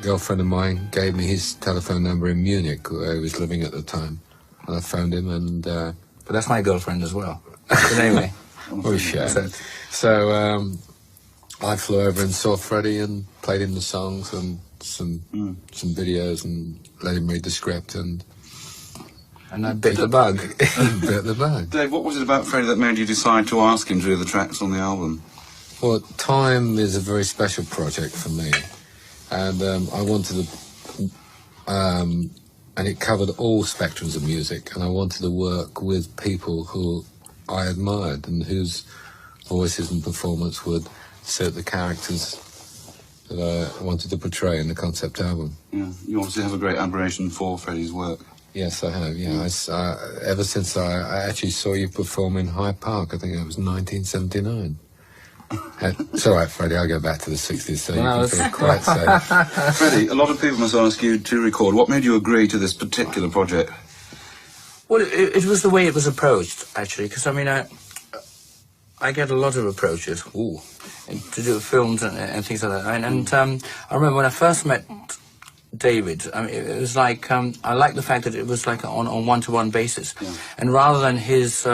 girlfriend of mine gave me his telephone number in Munich, where he was living at the time. And I phoned him, and... but that's my girlfriend as well. But anyway. We shared. So I flew over and saw Freddie and played him the songs and some videos and let him read the script, and I bit the bug. Bit the bug. Dave, what was it about Freddie that made you decide to ask him to do the tracks on the album? Well, Time is a very special project for me, and I wanted to, and it covered all spectrums of music, and I wanted to work with people who I admired and whose voices and performance would suit the characters that I wanted to portray in the concept album. Yeah, you obviously have a great admiration for Freddie's work. Yes, I have, yeah. Ever since I actually saw you perform in Hyde Park, I think it was 1979. It's all right, Freddie, I'll go back to the 60s, so you can feel quite safe. Freddie, a lot of people must ask you to record. What made you agree to this particular project? Well, it was the way it was approached, actually, because, I mean, I get a lot of approaches to do films and things like that. And I remember when I first met David, I mean, it was like, I liked the fact that it was like on one-to-one basis. Yeah. And rather than his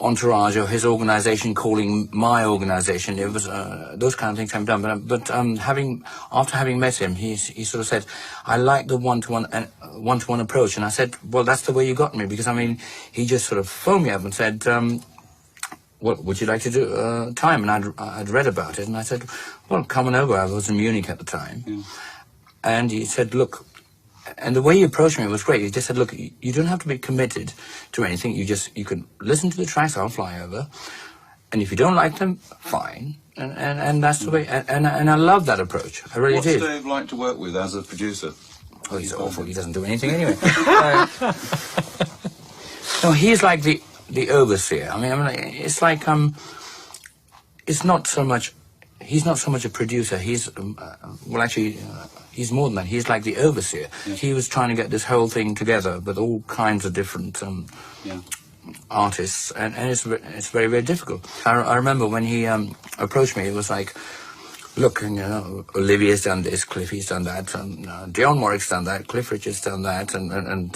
entourage or his organization calling my organization, it was those kind of things I've done. But after having met him, he sort of said, I like the one-to-one approach. And I said, well, that's the way you got me, because, I mean, he just sort of phoned me up and said, what would you like to do? Time. And I'd read about it, and I said, well, come on over. I was in Munich at the time. Yeah. And he said, look, and the way he approached me was great. He just said, look, you don't have to be committed to anything. You can listen to the tracks, I'll fly over. And if you don't like them, fine. And that's the way. And I love that approach. I really did. What's Dave like to work with as a producer? Oh, he's awful. He doesn't do anything anyway. No, he's like the overseer. I mean, it's like, it's not so much, he's not so much a producer. He's, well, actually, he's more than that. He's like the overseer. Yeah. He was trying to get this whole thing together with all kinds of different artists, and it's very, very difficult. I remember when he approached me, it was like, look, you know, Olivier's done this, Cliffy's done that, Dionne Warwick's done that, Cliff Richard's done that, and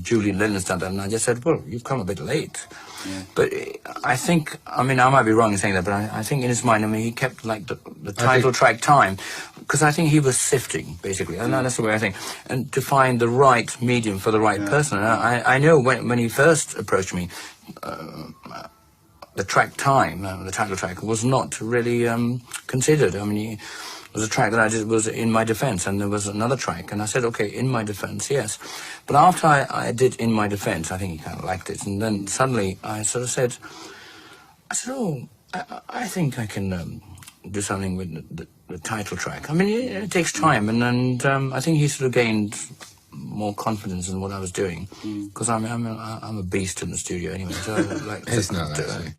Julian Lennon's done that, and I just said, well, you've come a bit late. Yeah. But I think, I mean, I might be wrong in saying that, but I think in his mind, I mean, he kept, like, the title track Time, because I think he was sifting, basically, and that's the way I think, and to find the right medium for the right person. And I know when he first approached me, the track Time, the title track, was not really considered. I mean, it was a track that I did was In My Defense, and there was another track, and I said, okay, In My Defense, yes. But after I did In My Defense, I think he kind of liked it, and then suddenly I sort of said, oh, I think I can do something with the title track. I mean, it takes time, and I think he sort of gained more confidence in what I was doing, because I'm a beast in the studio anyway. So like, it's not actually.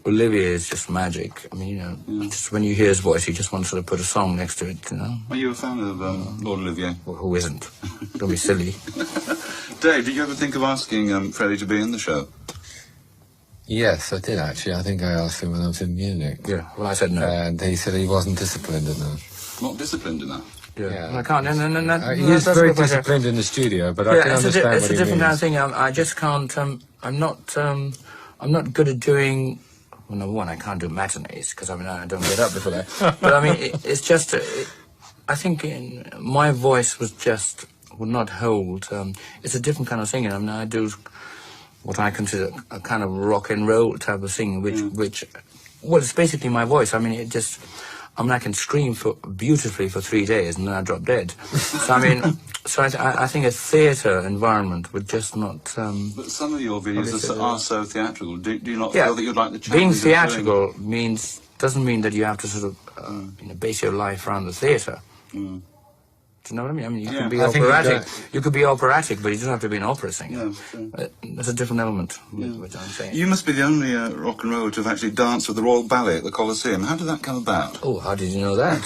Olivier is just magic. I mean, you know, just when you hear his voice, you just want to sort of put a song next to it, you know. Are you a fan of Lord Olivier? Well, who isn't? Don't be silly. Dave, did you ever think of asking Freddie to be in the show? Yes, I did actually. I think I asked him when I was in Munich. Yeah, well, I said no. And he said he wasn't disciplined enough. Not disciplined enough? Yeah. Well, I can't. No, he is very disciplined in the studio, but I can understand what he means. It's a different kind of thing. I just can't. I'm not good at doing. Well, number one, I can't do matinees because I mean I don't get up before that. But I mean, it's just. I think my voice would not hold. It's a different kind of singing. I mean, I do what I consider a kind of rock and roll type of singing, which it's basically my voice. I mean, I can scream beautifully for 3 days and then I drop dead. So I mean, I think a theatre environment would just not. But some of your videos are so theatrical. Do you not feel that you'd like the challenge? Being theatrical doesn't mean that you have to sort of base your life around the theatre. Do you know what I mean? I mean, you can be operatic. You could be operatic, but you don't have to be an opera singer. Yeah, there's a different element, which I'm saying. You must be the only rock and roller to have actually danced with the Royal Ballet at the Colosseum. How did that come about? Oh, how did you know that?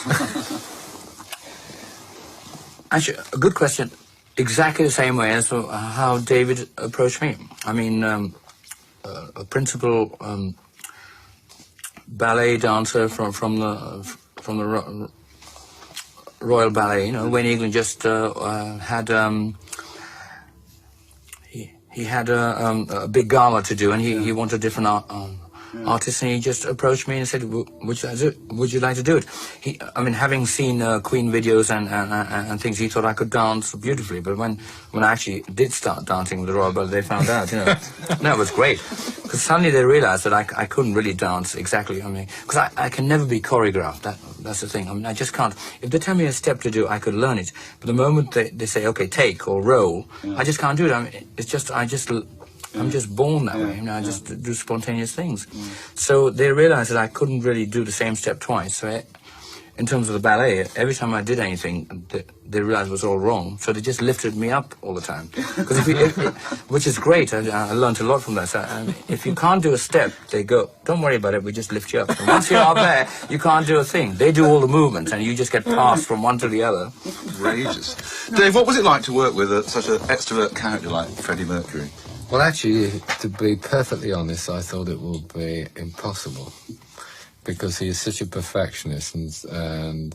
Actually, a good question. Exactly the same way as how David approached me. I mean, a principal ballet dancer from the Royal Ballet. You know, Wayne England just had he had a big gala to do, and he wanted different artists, and he just approached me and said, "Would you like to do it?" I mean, having seen Queen videos and things, he thought I could dance beautifully. But when I actually did start dancing with the Royal Ballet, they found out, you know, no, it was great. Because suddenly they realized that I couldn't really dance exactly. I mean, because I can never be choreographed. That's the thing. I mean, I just can't. If they tell me a step to do, I could learn it. But the moment they say, okay, take or roll, I just can't do it. I mean, it's just, I'm just born that way. You know, I just do spontaneous things. So they realized that I couldn't really do the same step twice. So in terms of the ballet, every time I did anything, they realized it was all wrong. So they just lifted me up all the time. Which is great. I learned a lot from that. So, if you can't do a step, they go, don't worry about it, we just lift you up. And once you're up there, you can't do a thing. They do all the movements, and you just get passed from one to the other. Outrageous. Dave, what was it like to work with such an extrovert character like Freddie Mercury? Well, actually, to be perfectly honest, I thought it would be impossible, because he is such a perfectionist and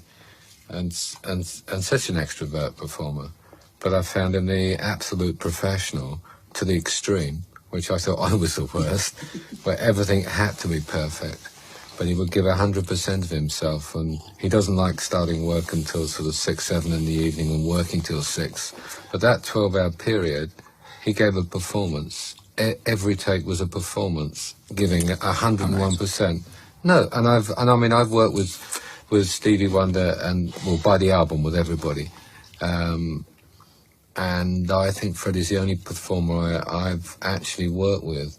such an extrovert performer. But I found him the absolute professional to the extreme, which I thought I was the worst, where everything had to be perfect. But he would give 100% of himself, and he doesn't like starting work until sort of 6, 7 in the evening and working till 6. But that 12-hour period, he gave a performance. Every take was a performance, giving 101%. No, and I've worked with Stevie Wonder and, well, by the album with everybody, and I think Freddie's the only performer I've actually worked with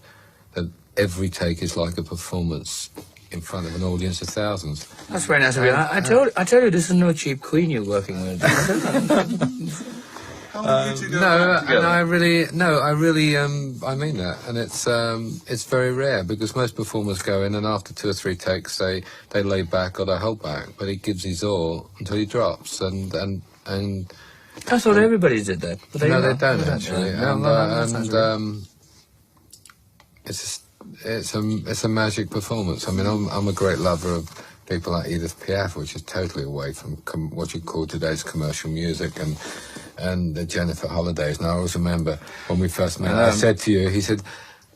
that every take is like a performance in front of an audience of thousands. That's very nice of you. I tell you, this is no cheap queen you're working with. How long did you go No, together? and I mean that, and it's very rare, because most performers go in and after 2 or 3 takes they lay back or they hold back, but he gives his all until he drops, and I thought everybody did that. But no, they don't actually, No, it's a magic performance. I mean, I'm a great lover of people like Edith Piaf, which is totally away from what you call today's commercial music, and the Jennifer Holidays. And I always remember when we first met, I said to you, he said,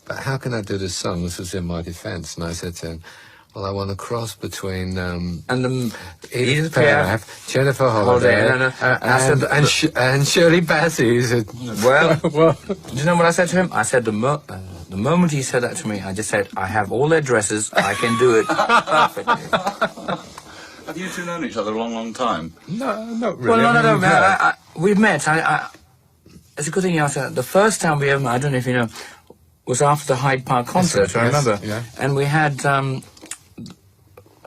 "But how can I do this song?" This was in my defence, and I said to him, "Well, I want a cross between Edith Piaf, Jennifer Holiday, and Shirley Bassey." He said, well, do you know what I said to him? I said the moment he said that to me, I just said, "I have all their dresses. I can do it perfectly." Have you two known each other a long, long time? No, not really. Well, no. We've met. It's a good thing you asked that. The first time we ever met, I don't know if you know, was after the Hyde Park concert. I remember. Yeah. And we had.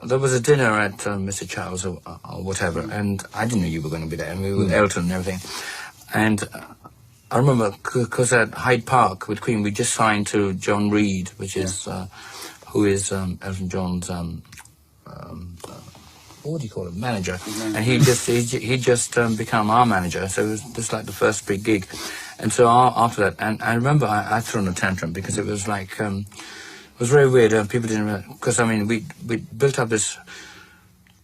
There was a dinner at Mr. Charles or whatever, and I didn't know you were going to be there, and we were with Elton and everything. And I remember, because at Hyde Park with Queen, we just signed to John Reid, which is, who is Elton John's, what do you call it, manager. And he just become our manager, so it was just like the first big gig. And so after that, and I remember I threw a tantrum, because it was like, it was very weird. People didn't, because I mean, we built up this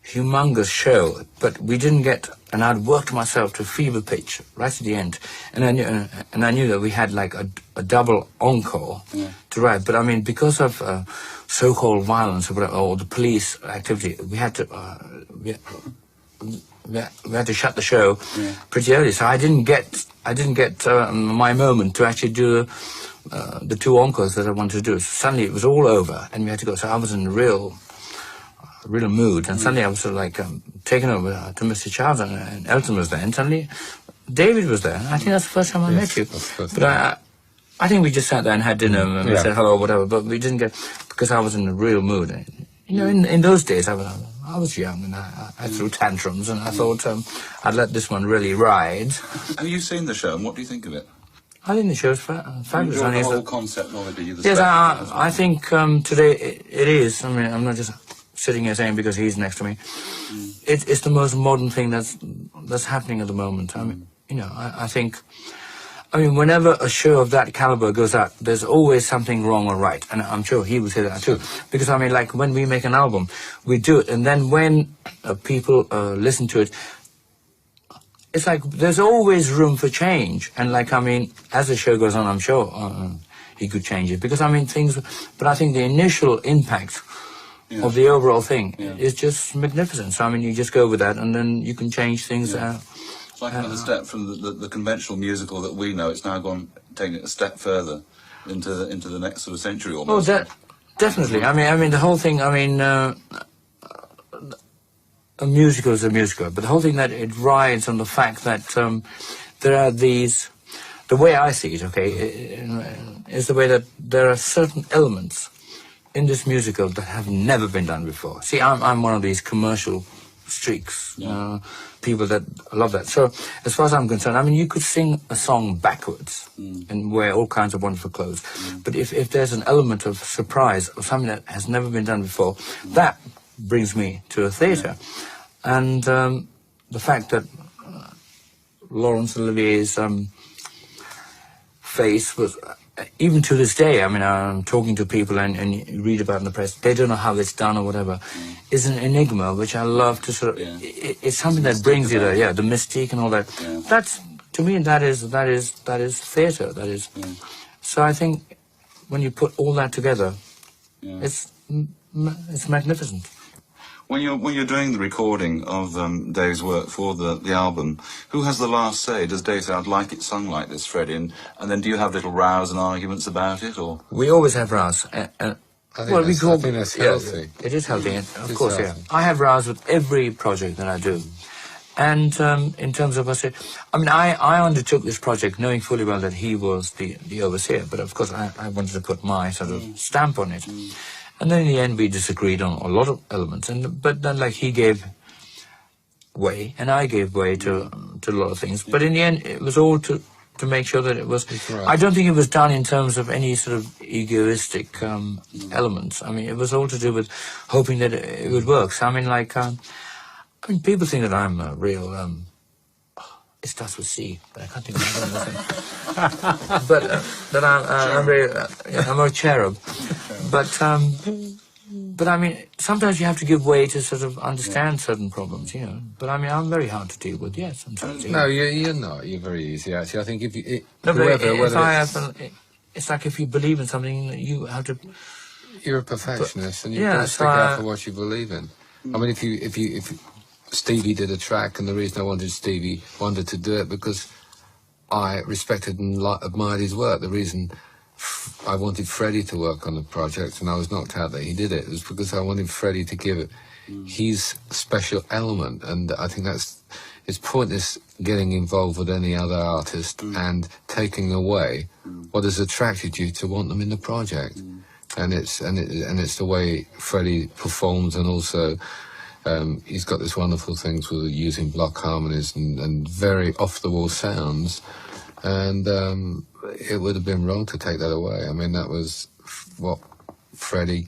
humongous show, but we didn't get, and I'd worked myself to fever pitch right to the end, and I knew that we had like a double encore to write. But I mean, because of so-called violence or the police activity, we had to we had to shut the show pretty early. So I didn't get my moment to actually do the 2 encores that I wanted to do. So suddenly it was all over, and we had to go. So I was in a real mood, and suddenly I was sort of like taken over to Mr. Charles, and Elton was there, and suddenly David was there. I think that's the first time I met you. But I think we just sat there and had dinner and we said hello or whatever, but we didn't get, because I was in a real mood. You know, in those days I was young, and I threw tantrums, and I thought I'd let this one really ride. Have you seen the show, and what do you think of it? I think the show's fabulous. You enjoy the whole concept of it, yes, I think today it is. I mean, I'm not just sitting here saying because he's next to me. It's the most modern thing that's happening at the moment. I mean, you know, I think, I mean, whenever a show of that caliber goes out, there's always something wrong or right, and I'm sure he would say that too. Because I mean, like when we make an album, we do it, and then when people listen to it, it's like there's always room for change, and like, I mean, as the show goes on, I'm sure he could change it, because I mean but I think the initial impact of the overall thing is just magnificent. So I mean, you just go with that, and then you can change things. It's like another step from the conventional musical that we know. It's now taking it a step further into the next sort of century almost. Oh, definitely. I mean, the whole thing. I mean, a musical is a musical, but the whole thing that it rides on the fact that there are these. The way I see it, okay, is the way that there are certain elements in this musical that have never been done before. See, I'm one of these commercial streaks, people that love that. So, as far as I'm concerned, I mean, you could sing a song backwards and wear all kinds of wonderful clothes, but if there's an element of surprise or something that has never been done before, that brings me to a theatre. And the fact that Laurence Olivier's face was, even to this day, I mean, I'm talking to people and you read about it in the press, they don't know how it's done or whatever, is an enigma, which I love to sort of, it's something that brings you there, the mystique and all that. That's, to me, that is theatre, that is. So I think when you put all that together, it's magnificent. When you're doing the recording of Dave's work for the album, who has the last say? Does Dave say, "I'd like it sung like this, Freddie"? And then do you have little rows and arguments about it, or? We always have rows. I think that's healthy. It is healthy, of course. Healthy. I have rows with every project that I do. And in terms of I mean, I undertook this project knowing fully well that he was the overseer, but of course I wanted to put my sort of stamp on it. And then in the end, we disagreed on a lot of elements. But then, like, he gave way, and I gave way to a lot of things. But in the end, it was all to make sure that it was. Right. I don't think it was done in terms of any sort of egoistic elements. I mean, it was all to do with hoping that it would work. So I mean, like, people think that I'm a real. It starts with C, but I can't think of anything. But that I'm a cherub. But I mean, sometimes you have to give way to sort of understand certain problems, you know. But I mean, I'm very hard to deal with, sometimes. No, you're not. You're very easy, actually. I think if you... it's like if you believe in something, you have to... You're a perfectionist, and you've got to stick out for what you believe in. I mean, if Stevie did a track, and the reason I wanted Stevie Wonder to do it because I respected and admired his work. The reason I wanted Freddie to work on the project, and I was knocked out that he did it, was because I wanted Freddie to give it his special element, and I think it's pointless getting involved with any other artist and taking away what has attracted you to want them in the project. And it's the way Freddie performs, and also he's got this wonderful things with using block harmonies and very off-the-wall sounds, and it would have been wrong to take that away. I mean, that was what Freddie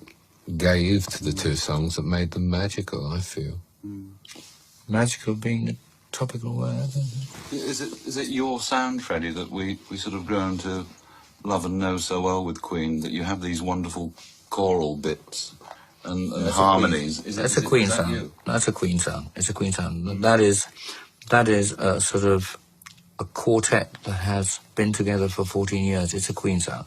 gave to the two songs that made them magical, I feel. Magical being the topical word, isn't it? Is it your sound, Freddie, that we sort of grown to love and know so well with Queen, that you have these wonderful choral bits and harmonies? That's a Queen sound. That's a Queen sound. It's a Queen sound. That is a sort of a quartet that has been together for 14 years. It's a Queen sound.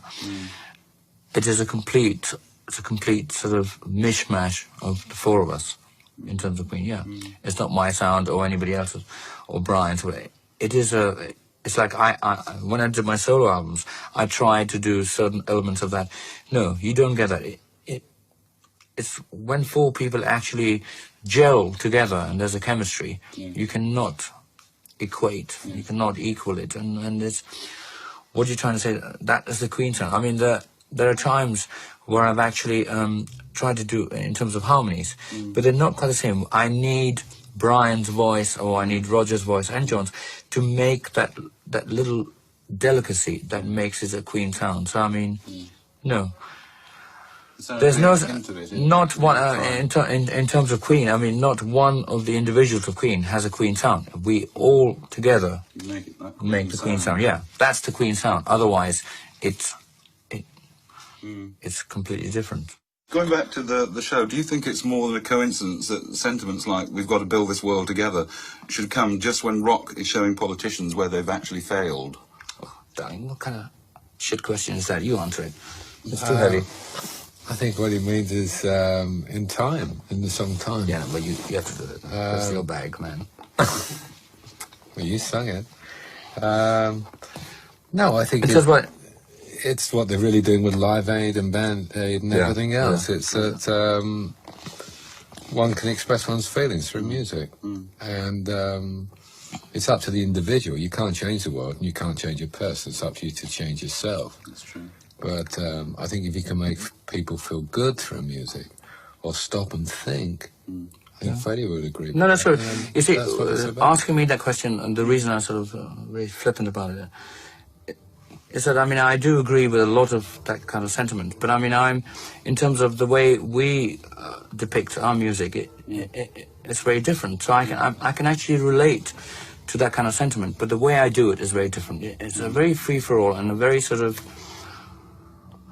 It is a complete sort of mishmash of the four of us in terms of Queen. It's not my sound or anybody else's or Brian's. It is it's like I when I did my solo albums, I tried to do certain elements of that. No, you don't get that. It's when four people actually gel together and there's a chemistry, you cannot equate, you cannot equal it, and it's what you're trying to say. That is the Queen sound. I mean, there are times where I've actually tried to do in terms of harmonies, but they're not quite the same. I need Brian's voice, or I need Roger's voice and John's to make that little delicacy that makes it a Queen sound. So I mean, no. There's not one in terms of Queen. I mean, not one of the individuals of Queen has a Queen sound. We all together make the Queen sound. Yeah, that's the Queen sound. Otherwise, it's completely different. Going back to the show, do you think it's more than a coincidence that sentiments like "we've got to build this world together" should come just when rock is showing politicians where they've actually failed? Oh, darling, what kind of shit question is that? You answer it. It's too heavy. I think what he means is in time, in the song Time. Yeah, but you have to do it. That's your bag, man. Well, you sung it. No, I think it's what they're really doing with Live Aid and Band Aid and everything else. It's that one can express one's feelings through music. And it's up to the individual. You can't change the world and you can't change a person. It's up to you to change yourself. That's true. But I think if you can make people feel good through music or stop and think, I think Freddie would agree. No, that's true. You see, about. asking me that question, and the reason I'm sort of very flippant about it, is that, I mean, I do agree with a lot of that kind of sentiment, but I mean, in terms of the way we depict our music, it's very different. So I can actually relate to that kind of sentiment, but the way I do it is very different. It's a very free-for-all and a very sort of,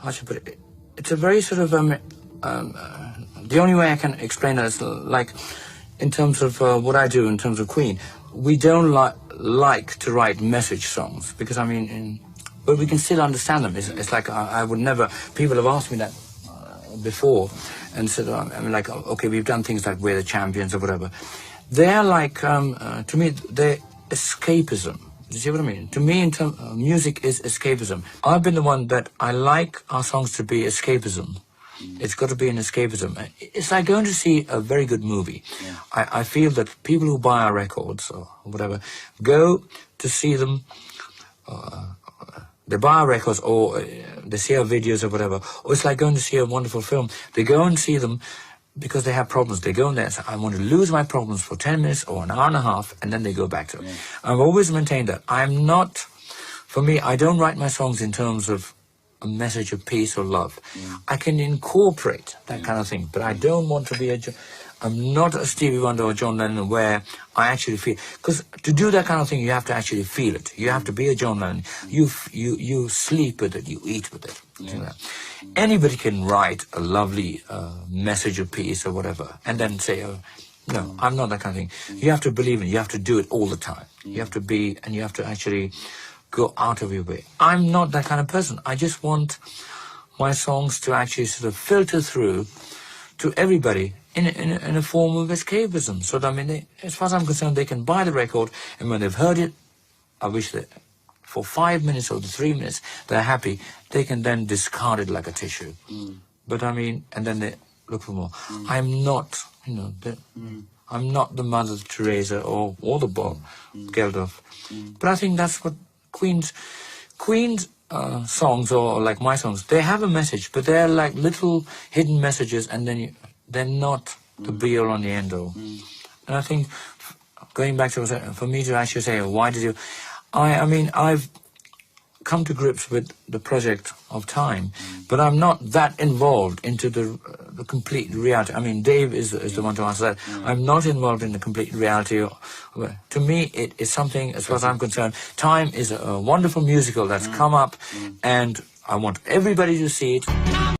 how should I put it? It's a very sort of, the only way I can explain that is like, in terms of what I do in terms of Queen, we don't like to write message songs, because I mean, but we can still understand them. It's like I would never, people have asked me that before, and said, I mean, like, okay, we've done things like We're the Champions or whatever. They're like, to me, they're escapism. You see what I mean? To me, in terms music is escapism. I've been the one that I like our songs to be escapism. It's got to be an escapism. It's like going to see a very good movie. Yeah. I feel that people who buy our records or whatever go to see them. They buy our records or they see our videos or whatever. Or it's like going to see a wonderful film. They go and see them because they have problems. They go in there and say, I want to lose my problems for 10 minutes or an hour and a half, and then they go back to it. Yeah. I've always maintained that. I'm not, for me, I don't write my songs in terms of a message of peace or love. Yeah. I can incorporate that kind of thing, but I don't want to be I'm not a Stevie Wonder or John Lennon where I actually feel, because to do that kind of thing, you have to actually feel it. You have to be a John Lennon. You sleep with it, you eat with it. Yeah. You know? Anybody can write a lovely message of peace or whatever, and then say, oh, no, I'm not that kind of thing. You have to believe in it. You have to do it all the time. You have to be, and you have to actually go out of your way. I'm not that kind of person. I just want my songs to actually sort of filter through to everybody in a form of escapism. So that, I mean, as far as I'm concerned, they can buy the record, and when they've heard it, I wish that for 5 minutes or 3 minutes, they're happy. They can then discard it like a tissue. But I mean, and then they look for more. I'm not, you know, I'm not the Mother Teresa or the Bob Geldof. But I think that's what Queen's songs, or like my songs, they have a message, but they're like little hidden messages, and then they're not the be-all and the end-all. And I think, going back to, for me to actually say, why did you... I mean, I've come to grips with the project of Time, but I'm not that involved into the complete reality. I mean, Dave is the one to answer that. I'm not involved in the complete reality. To me, it is something, as far as I'm concerned, Time is a wonderful musical that's come up, and I want everybody to see it.